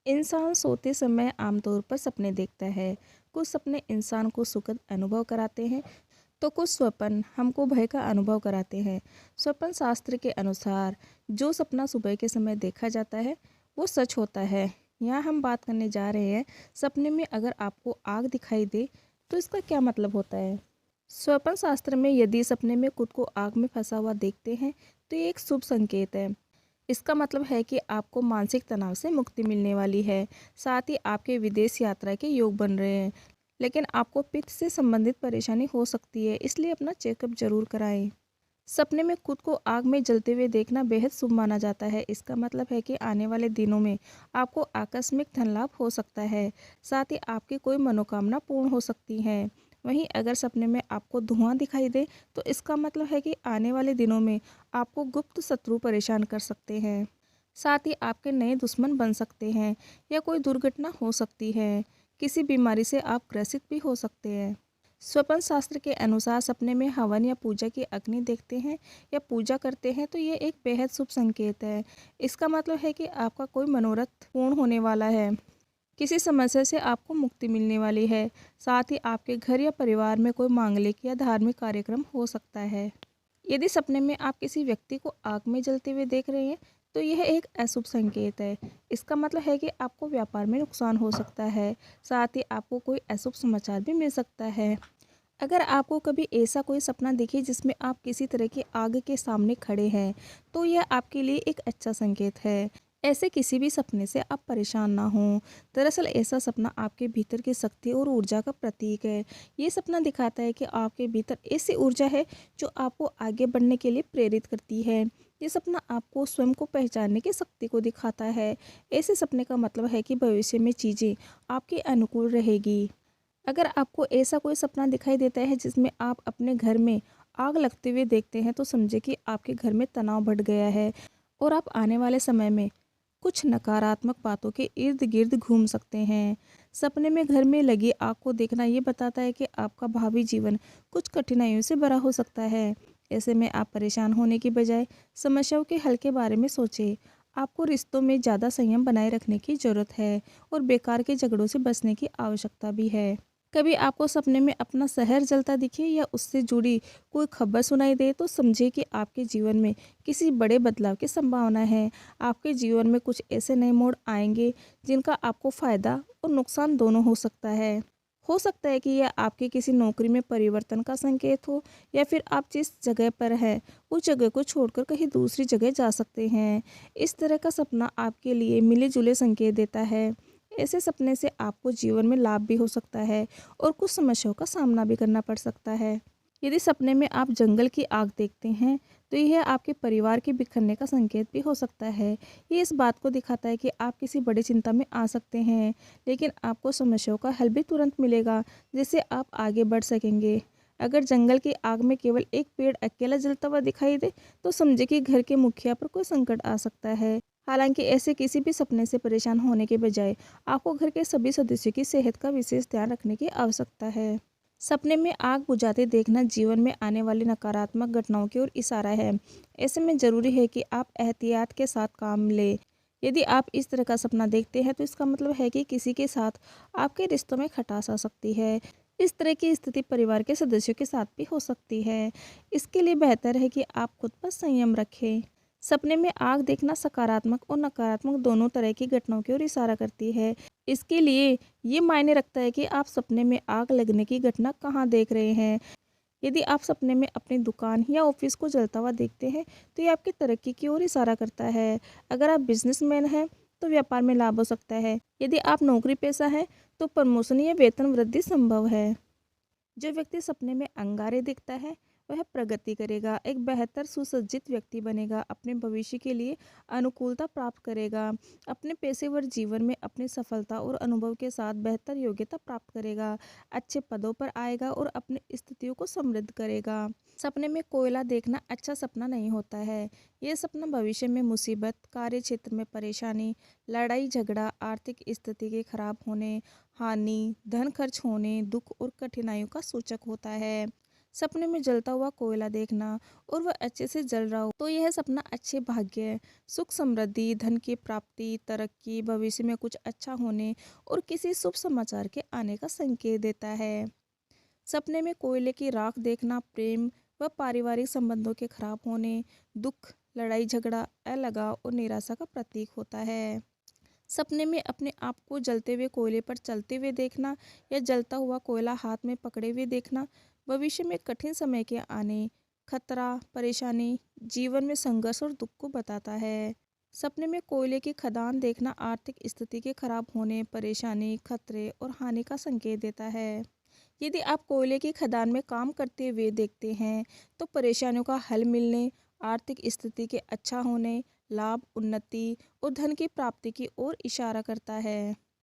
इंसान सोते समय आमतौर पर सपने देखता है। कुछ सपने इंसान को सुखद अनुभव कराते हैं, तो कुछ स्वप्न हमको भय का अनुभव कराते हैं। स्वप्न शास्त्र के अनुसार जो सपना सुबह के समय देखा जाता है, वो सच होता है। यहाँ हम बात करने जा रहे हैं, सपने में अगर आपको आग दिखाई दे, तो इसका क्या मतलब होता है। स्वप्न शास्त्र में यदि सपने में खुद को आग में फंसा हुआ देखते हैं, तो ये एक शुभ संकेत है। इसका मतलब है कि आपको मानसिक तनाव से मुक्ति मिलने वाली है। साथ ही आपके विदेश यात्रा के योग बन रहे हैं। लेकिन आपको पित्त से संबंधित परेशानी हो सकती है, इसलिए अपना चेकअप जरूर कराएं। सपने में खुद को आग में जलते हुए देखना बेहद शुभ माना जाता है। इसका मतलब है कि आने वाले दिनों में आपको आकस्मिक धन लाभ हो सकता है। साथ ही आपकी कोई मनोकामना पूर्ण हो सकती है। वहीं अगर सपने में आपको धुआं दिखाई दे, तो इसका मतलब है कि आने वाले दिनों में आपको गुप्त शत्रु परेशान कर सकते हैं। साथ ही आपके नए दुश्मन बन सकते हैं या कोई दुर्घटना हो सकती है। किसी बीमारी से आप ग्रसित भी हो सकते हैं। स्वपन शास्त्र के अनुसार सपने में हवन या पूजा की अग्नि देखते हैं या पूजा करते हैं, तो ये एक बेहद शुभ संकेत है। इसका मतलब है कि आपका कोई मनोरथ पूर्ण होने वाला है। किसी समस्या से आपको मुक्ति मिलने वाली है। साथ ही आपके घर या परिवार में कोई मांगलिक या धार्मिक कार्यक्रम हो सकता है। यदि सपने में आप किसी व्यक्ति को आग में जलते हुए देख रहे हैं, तो यह एक अशुभ संकेत है। इसका मतलब है कि आपको व्यापार में नुकसान हो सकता है। साथ ही आपको कोई अशुभ समाचार भी मिल सकता है। अगर आपको कभी ऐसा कोई सपना दिखे जिसमें आप किसी तरह की आग के सामने खड़े हैं, तो यह आपके लिए एक अच्छा संकेत है। ऐसे किसी भी सपने से आप परेशान ना हों। दरअसल ऐसा सपना आपके भीतर की शक्ति और ऊर्जा का प्रतीक है। ये सपना दिखाता है कि आपके भीतर ऐसी ऊर्जा है जो आपको आगे बढ़ने के लिए प्रेरित करती है। ये सपना आपको स्वयं को पहचानने की शक्ति को दिखाता है। ऐसे सपने का मतलब है कि भविष्य में चीज़ें आपके अनुकूल रहेगी। अगर आपको ऐसा कोई सपना दिखाई देता है जिसमें आप अपने घर में आग लगते हुए देखते हैं, तो समझे कि आपके घर में तनाव बढ़ गया है और आप आने वाले समय में कुछ नकारात्मक बातों के इर्द गिर्द घूम सकते हैं। सपने में घर में लगी आग को देखना ये बताता है कि आपका भावी जीवन कुछ कठिनाइयों से भरा हो सकता है। ऐसे में आप परेशान होने की बजाय समस्याओं के हल के बारे में सोचें। आपको रिश्तों में ज़्यादा संयम बनाए रखने की ज़रूरत है और बेकार के झगड़ों से बचने की आवश्यकता भी है। कभी आपको सपने में अपना शहर जलता दिखे या उससे जुड़ी कोई खबर सुनाई दे, तो समझिए कि आपके जीवन में किसी बड़े बदलाव की संभावना है। आपके जीवन में कुछ ऐसे नए मोड़ आएंगे जिनका आपको फायदा और नुकसान दोनों हो सकता है। हो सकता है कि यह आपकी किसी नौकरी में परिवर्तन का संकेत हो, या फिर आप जिस जगह पर हैं उस जगह को छोड़कर कहीं दूसरी जगह जा सकते हैं। इस तरह का सपना आपके लिए मिले जुले संकेत देता है। ऐसे सपने से आपको जीवन में लाभ भी हो सकता है और कुछ समस्याओं का सामना भी करना पड़ सकता है। यदि सपने में आप जंगल की आग देखते हैं, तो यह आपके परिवार के बिखरने का संकेत भी हो सकता है। ये इस बात को दिखाता है कि आप किसी बड़ी चिंता में आ सकते हैं, लेकिन आपको समस्याओं का हल भी तुरंत मिलेगा, जिससे आप आगे बढ़ सकेंगे। अगर जंगल की आग में केवल एक पेड़ अकेला जलता हुआ दिखाई दे, तो समझे कि घर के मुखिया पर कोई संकट आ सकता है। हालांकि ऐसे किसी भी सपने से परेशान होने के बजाय आपको घर के सभी सदस्यों की सेहत का विशेष ध्यान रखने की आवश्यकता है। सपने में आग बुझाते देखना जीवन में आने वाली नकारात्मक घटनाओं की ओर इशारा है। ऐसे में जरूरी है कि आप एहतियात के साथ काम लें। यदि आप इस तरह का सपना देखते हैं, तो इसका मतलब है कि किसी के साथ आपके रिश्तों में खटास आ सकती है। इस तरह की स्थिति परिवार के सदस्यों के साथ भी हो सकती है। इसके लिए बेहतर है कि आप खुद पर संयम रखें। सपने में आग देखना सकारात्मक और नकारात्मक दोनों तरह की घटनाओं की ओर इशारा करती है। इसके लिए ये मायने रखता है कि आप सपने में आग लगने की घटना कहाँ देख रहे हैं। यदि आप सपने में अपनी दुकान या ऑफिस को जलता हुआ देखते हैं, तो ये आपकी तरक्की की ओर इशारा करता है। अगर आप बिजनेसमैन हैं, तो व्यापार में लाभ हो सकता है। यदि आप नौकरी पेशा हैं, तो प्रमोशन या वेतन वृद्धि संभव है। जो व्यक्ति सपने में अंगारे दिखता है, वह प्रगति करेगा, एक बेहतर सुसज्जित व्यक्ति बनेगा, अपने भविष्य के लिए अनुकूलता प्राप्त करेगा, अपने पेशेवर जीवन में अपनी सफलता और अनुभव के साथ बेहतर योग्यता प्राप्त करेगा, अच्छे पदों पर आएगा और अपनी स्थितियों को समृद्ध करेगा। सपने में कोयला देखना अच्छा सपना नहीं होता है। यह सपना भविष्य में मुसीबत, कार्य क्षेत्र में परेशानी, लड़ाई झगड़ा, आर्थिक स्थिति के खराब होने, हानि, धन खर्च होने, दुख और कठिनाइयों का सूचक होता है। सपने में जलता हुआ कोयला देखना और वह अच्छे से जल रहा हो तो यह सपना अच्छे भाग्य, सुख समृद्धि, धन की प्राप्ति, तरक्की, भविष्य में कुछ अच्छा होने और किसी शुभ समाचार के आने का संकेत देता है। सपने में कोयले की राख देखना प्रेम व पारिवारिक संबंधों के खराब होने, दुख, लड़ाई झगड़ा, अलगाव और निराशा का प्रतीक होता है। सपने में अपने आप को जलते हुए कोयले पर चलते हुए देखना या जलता हुआ कोयला हाथ में पकड़े हुए देखना भविष्य में कठिन समय के आने, खतरा, परेशानी, जीवन में संघर्ष और दुख को बताता है। सपने में कोयले की खदान देखना आर्थिक स्थिति के खराब होने, परेशानी, खतरे और हानि का संकेत देता है। यदि आप कोयले की खदान में काम करते हुए देखते हैं तो परेशानियों का हल मिलने, आर्थिक स्थिति के अच्छा होने, लाभ, उन्नति और धन की प्राप्ति की ओर इशारा करता है।